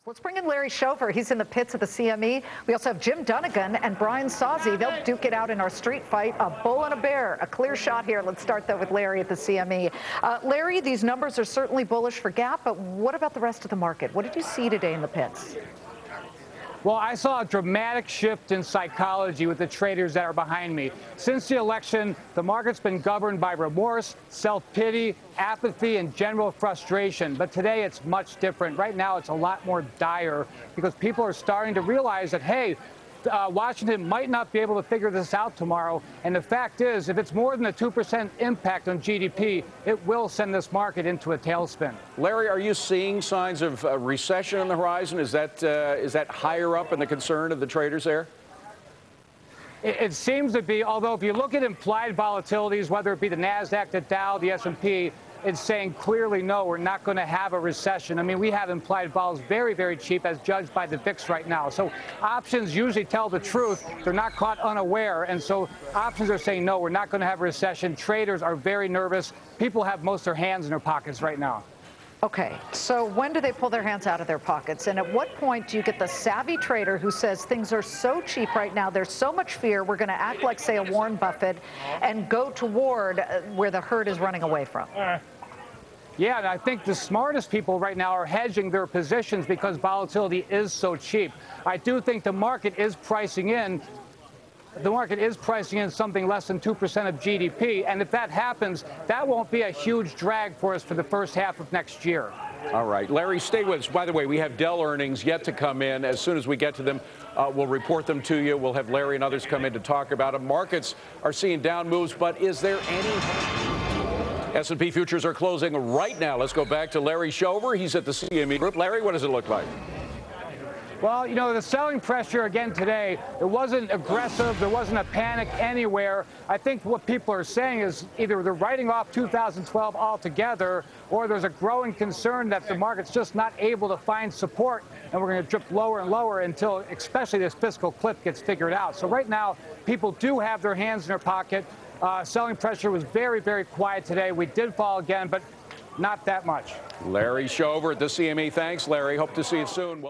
Let's bring in Larry Shover. He's in the pits of the CME. We also have Jim Dunnigan and Brian Sawsey. They'll duke it out in our street fight, a bull and a bear. A clear shot here. Let's start, though, with Larry at the CME. Larry, these numbers are certainly bullish for Gap, but what about the rest of the market? What did you see today in the pits? Well, I saw a dramatic shift in psychology with the traders that are behind me. Since the election, the market's been governed by remorse, self-pity, apathy, and general frustration. But today it's much different. Right now it's a lot more dire because people are starting to realize that, hey, Washington might not be able to figure this out tomorrow. And the fact is, if it's more than a 2% impact on GDP, it will send this market into a tailspin. Larry, are you seeing signs of recession on the horizon? Is that higher up in the concern of the traders there? It seems to be, although if you look at implied volatilities, whether it be the NASDAQ, the Dow, the S&P, it's saying clearly, no, we're not going to have a recession. I mean, we have implied vols very, very cheap as judged by the VIX right now. So options usually tell the truth. They're not caught unaware. And so options are saying, no, we're not going to have a recession. Traders are very nervous. People have most of their hands in their pockets right now. Okay, so when do they pull their hands out of their pockets? And at what point do you get the savvy trader who says things are so cheap right now, there's so much fear, we're going to act like, say, a Warren Buffett and go toward where the herd is running away from? Yeah, and I think the smartest people right now are hedging their positions because volatility is so cheap. I do think the market is pricing in something less than 2% of GDP. And if that happens, that won't be a huge drag for us for the first half of next year. All right. Larry, stay with us. By the way, we have Dell earnings yet to come in. As soon as we get to them, we'll report them to you. We'll have Larry and others come in to talk about them. Markets are seeing down moves, but is there any... S&P futures are closing right now. Let's go back to Larry Shover. He's at the CME Group. Larry, what does it look like? Well, you know, the selling pressure again today, it wasn't aggressive. There wasn't a panic anywhere. I think what people are saying is either they're writing off 2012 altogether, or there's a growing concern that the market's just not able to find support, and we're going to drip lower and lower until especially this fiscal cliff gets figured out. So right now, people do have their hands in their pocket. Selling pressure was very, very quiet today. We did fall again, but not that much. Larry Shover at the CME. Thanks, Larry. Hope to see you soon.